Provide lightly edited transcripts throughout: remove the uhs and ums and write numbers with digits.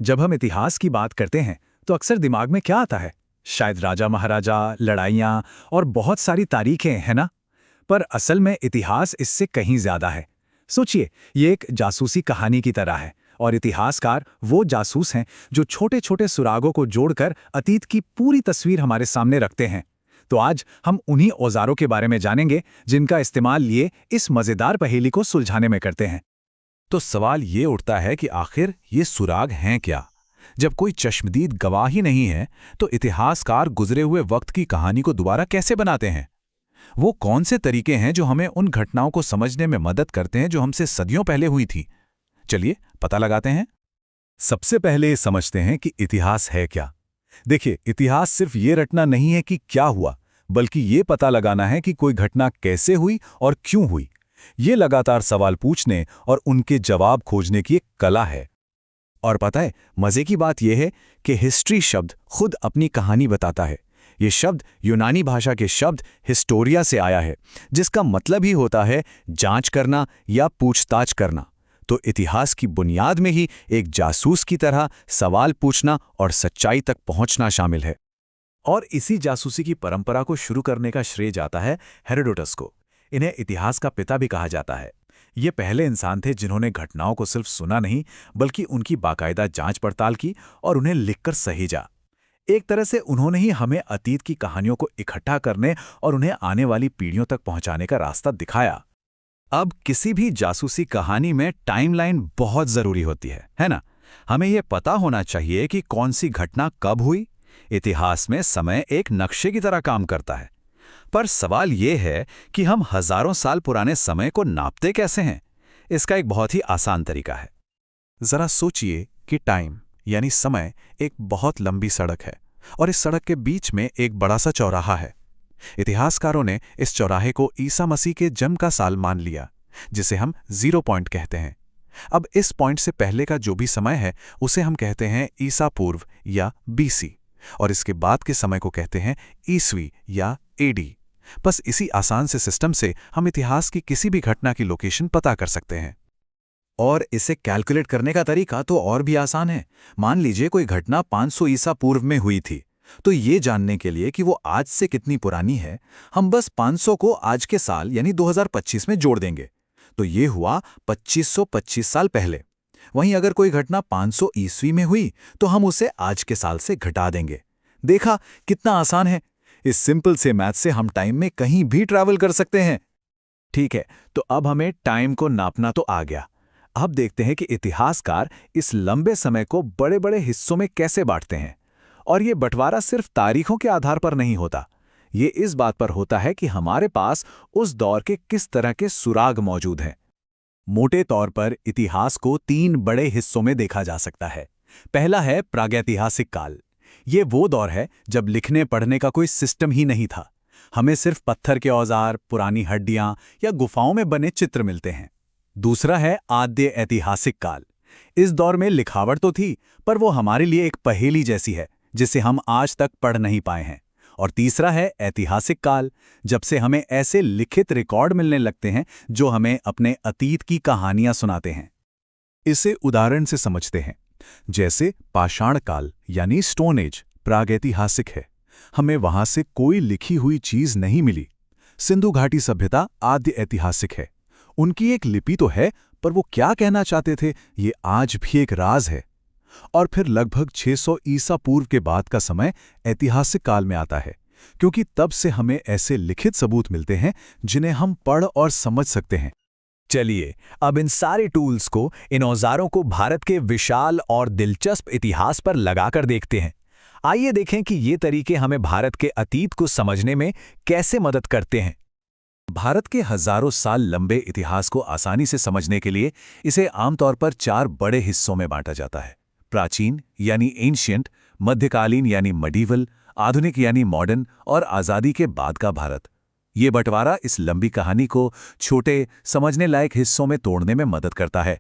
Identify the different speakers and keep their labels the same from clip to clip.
Speaker 1: जब हम इतिहास की बात करते हैं तो अक्सर दिमाग में क्या आता है? शायद राजा महाराजा, लड़ाइयाँ और बहुत सारी तारीखें, है ना? पर असल में इतिहास इससे कहीं ज्यादा है। सोचिए, ये एक जासूसी कहानी की तरह है और इतिहासकार वो जासूस हैं जो छोटे छोटे सुरागों को जोड़कर अतीत की पूरी तस्वीर हमारे सामने रखते हैं। तो आज हम उन्हीं औजारों के बारे में जानेंगे जिनका इस्तेमाल लिए इस मजेदार पहेली को सुलझाने में करते हैं।
Speaker 2: तो सवाल ये उठता है कि आखिर ये सुराग हैं क्या? जब कोई चश्मदीद गवाह ही नहीं है, तो इतिहासकार गुजरे हुए वक्त की कहानी को दोबारा कैसे बनाते हैं? वो कौन से तरीके हैं जो हमें उन घटनाओं को समझने में मदद करते हैं जो हमसे सदियों पहले हुई थी? चलिए पता लगाते हैं।
Speaker 3: सबसे पहले समझते हैं कि इतिहास है क्या। देखिए, इतिहास सिर्फ ये रटना नहीं है कि क्या हुआ, बल्कि ये पता लगाना है कि कोई घटना कैसे हुई और क्यों हुई। ये लगातार सवाल पूछने और उनके जवाब खोजने की एक कला है।
Speaker 2: और पता है, मजे की बात यह है कि हिस्ट्री शब्द खुद अपनी कहानी बताता है। ये शब्द यूनानी भाषा के शब्द हिस्टोरिया से आया है, जिसका मतलब ही होता है जांच करना या पूछताछ करना। तो इतिहास की बुनियाद में ही एक जासूस की तरह सवाल पूछना और सच्चाई तक पहुंचना शामिल है।
Speaker 3: और इसी जासूसी की परंपरा को शुरू करने का श्रेय जाता है हेरोडोटस को। इन्हें इतिहास का पिता भी कहा जाता है। ये पहले इंसान थे जिन्होंने घटनाओं को सिर्फ सुना नहीं, बल्कि उनकी बाकायदा जांच पड़ताल की और उन्हें लिखकर सहेजा। एक तरह से उन्होंने ही हमें अतीत की कहानियों को इकट्ठा करने और उन्हें आने वाली पीढ़ियों तक पहुंचाने का रास्ता दिखाया।
Speaker 2: अब किसी भी जासूसी कहानी में टाइमलाइन बहुत जरूरी होती है ना? हमें यह पता होना चाहिए कि कौन सी घटना कब हुई। इतिहास में समय एक नक्शे की तरह काम करता है। पर सवाल यह है कि हम हजारों साल पुराने समय को नापते कैसे हैं? इसका एक बहुत ही आसान तरीका है।
Speaker 3: जरा सोचिए कि टाइम यानी समय एक बहुत लंबी सड़क है और इस सड़क के बीच में एक बड़ा सा चौराहा है। इतिहासकारों ने इस चौराहे को ईसा मसीह के जन्म का साल मान लिया, जिसे हम 0 पॉइंट कहते हैं। अब इस पॉइंट से पहले का जो भी समय है उसे हम कहते हैं ईसा पूर्व या बीसी, और इसके बाद के समय को कहते हैं ईसवी या एडी। बस इसी आसान से सिस्टम से हम इतिहास की किसी भी घटना की लोकेशन पता कर सकते हैं।
Speaker 2: और इसे कैलकुलेट करने का तरीका तो और भी आसान है। मान लीजिए कोई घटना 500 ईसा पूर्व में हुई थी, तो ये जानने के लिए कि वो आज से कितनी पुरानी है, हम बस 500 को आज के साल यानी 2025 में जोड़ देंगे। तो ये हुआ 2525 साल पहले। वहीं अगर कोई घटना 500 ईस्वी में हुई तो हम उसे आज के साल से घटा देंगे। देखा कितना आसान है?
Speaker 3: इस सिंपल से मैथ से हम टाइम में कहीं भी ट्रैवल कर सकते हैं। ठीक है, तो अब हमें टाइम को नापना तो आ गया। अब देखते हैं कि इतिहासकार इस लंबे समय को बड़े बड़े हिस्सों में कैसे बांटते हैं। और ये बंटवारा सिर्फ तारीखों के आधार पर नहीं होता, ये इस बात पर होता है कि हमारे पास उस दौर के किस तरह के सुराग मौजूद हैं। मोटे तौर पर इतिहास को 3 बड़े हिस्सों में देखा जा सकता है। पहला है प्रागैतिहासिक काल। ये वो दौर है जब लिखने पढ़ने का कोई सिस्टम ही नहीं था। हमें सिर्फ पत्थर के औजार, पुरानी हड्डियां या गुफाओं में बने चित्र मिलते हैं। दूसरा है आद्य ऐतिहासिक काल। इस दौर में लिखावट तो थी, पर वो हमारे लिए एक पहेली जैसी है जिसे हम आज तक पढ़ नहीं पाए हैं। और तीसरा है ऐतिहासिक काल, जब से हमें ऐसे लिखित रिकॉर्ड मिलने लगते हैं जो हमें अपने अतीत की कहानियां सुनाते हैं। इसे उदाहरण से समझते हैं। जैसे पाषाण काल यानी स्टोन एज प्रागैतिहासिक है, हमें वहां से कोई लिखी हुई चीज नहीं मिली। सिंधु घाटी सभ्यता आद्य ऐतिहासिक है। उनकी एक लिपि तो है, पर वो क्या कहना चाहते थे ये आज भी एक राज है। और फिर लगभग 600 ईसा पूर्व के बाद का समय ऐतिहासिक काल में आता है, क्योंकि तब से हमें ऐसे लिखित सबूत मिलते हैं जिन्हें हम पढ़ और समझ सकते हैं।
Speaker 1: चलिए, अब इन सारे टूल्स को, इन औजारों को भारत के विशाल और दिलचस्प इतिहास पर लगाकर देखते हैं। आइए देखें कि ये तरीके हमें भारत के अतीत को समझने में कैसे मदद करते हैं।
Speaker 3: भारत के हजारों साल लंबे इतिहास को आसानी से समझने के लिए इसे आमतौर पर 4 बड़े हिस्सों में बांटा जाता है। प्राचीन यानी एंशियंट, मध्यकालीन यानी मडीवल, आधुनिक यानी मॉडर्न और आज़ादी के बाद का भारत। ये बंटवारा इस लंबी कहानी को छोटे, समझने लायक हिस्सों में तोड़ने में मदद करता है।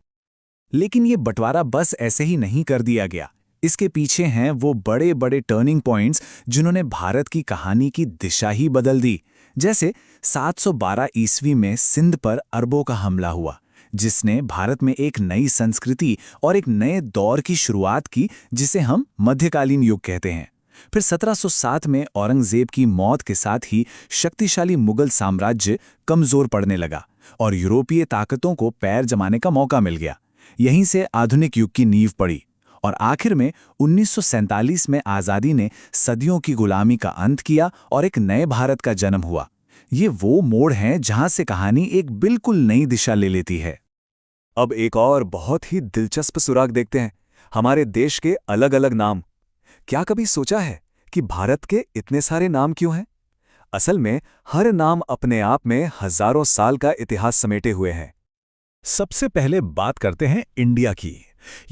Speaker 1: लेकिन ये बंटवारा बस ऐसे ही नहीं कर दिया गया। इसके पीछे हैं वो बड़े बड़े टर्निंग पॉइंट्स जिन्होंने भारत की कहानी की दिशा ही बदल दी। जैसे 712 ईस्वी में सिंध पर अरबों का हमला हुआ, जिसने भारत में एक नई संस्कृति और एक नए दौर की शुरुआत की जिसे हम मध्यकालीन युग कहते हैं। फिर 1707 में औरंगजेब की मौत के साथ ही शक्तिशाली मुगल साम्राज्य कमजोर पड़ने लगा और यूरोपीय ताकतों को पैर जमाने का मौका मिल गया। यहीं से आधुनिक युग की नींव पड़ी और आखिर में 1947 में आज़ादी ने सदियों की गुलामी का अंत किया और एक नए भारत का जन्म हुआ। ये वो मोड़ हैं जहां से कहानी एक बिल्कुल नई दिशा ले लेती है।
Speaker 3: अब एक और बहुत ही दिलचस्प सुराग देखते हैं, हमारे देश के अलग अलग नाम। क्या कभी सोचा है कि भारत के इतने सारे नाम क्यों हैं? असल में हर नाम अपने आप में हजारों साल का इतिहास समेटे हुए हैं।
Speaker 1: सबसे पहले बात करते हैं इंडिया की।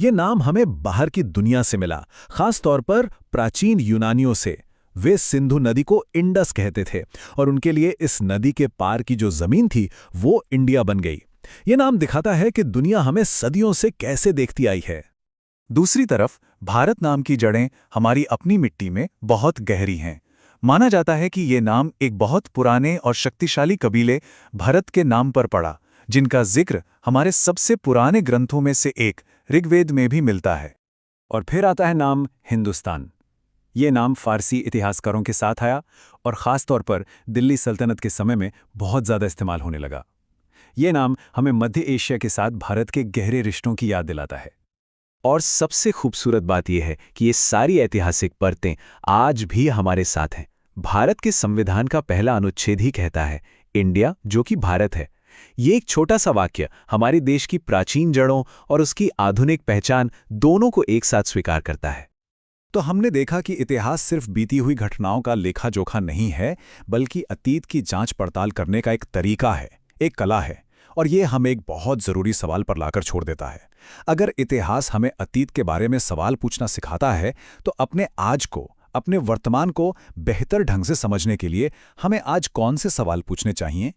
Speaker 1: ये नाम हमें बाहर की दुनिया से मिला, खास तौर पर प्राचीन यूनानियों से। वे सिंधु नदी को इंडस कहते थे और उनके लिए इस नदी के पार की जो जमीन थी वो इंडिया बन गई। ये नाम दिखाता है कि दुनिया हमें सदियों से कैसे देखती आई है।
Speaker 2: दूसरी तरफ भारत नाम की जड़ें हमारी अपनी मिट्टी में बहुत गहरी हैं। माना जाता है कि ये नाम एक बहुत पुराने और शक्तिशाली कबीले भरत के नाम पर पड़ा, जिनका जिक्र हमारे सबसे पुराने ग्रंथों में से एक ऋग्वेद में भी मिलता है।
Speaker 3: और फिर आता है नाम हिंदुस्तान। ये नाम फारसी इतिहासकारों के साथ आया और ख़ास तौर पर दिल्ली सल्तनत के समय में बहुत ज़्यादा इस्तेमाल होने लगा। ये नाम हमें मध्य एशिया के साथ भारत के गहरे रिश्तों की याद दिलाता है। और सबसे खूबसूरत बात यह है कि ये सारी ऐतिहासिक परतें आज भी हमारे साथ हैं। भारत के संविधान का पहला अनुच्छेद ही कहता है, इंडिया जो कि भारत है। ये एक छोटा सा वाक्य हमारे देश की प्राचीन जड़ों और उसकी आधुनिक पहचान दोनों को एक साथ स्वीकार करता है।
Speaker 1: तो हमने देखा कि इतिहास सिर्फ बीती हुई घटनाओं का लेखा जोखा नहीं है, बल्कि अतीत की जांच पड़ताल करने का एक तरीका है, एक कला है। और ये हमें एक बहुत ज़रूरी सवाल पर लाकर छोड़ देता है। अगर इतिहास हमें अतीत के बारे में सवाल पूछना सिखाता है, तो अपने आज को, अपने वर्तमान को बेहतर ढंग से समझने के लिए हमें आज कौन से सवाल पूछने चाहिए?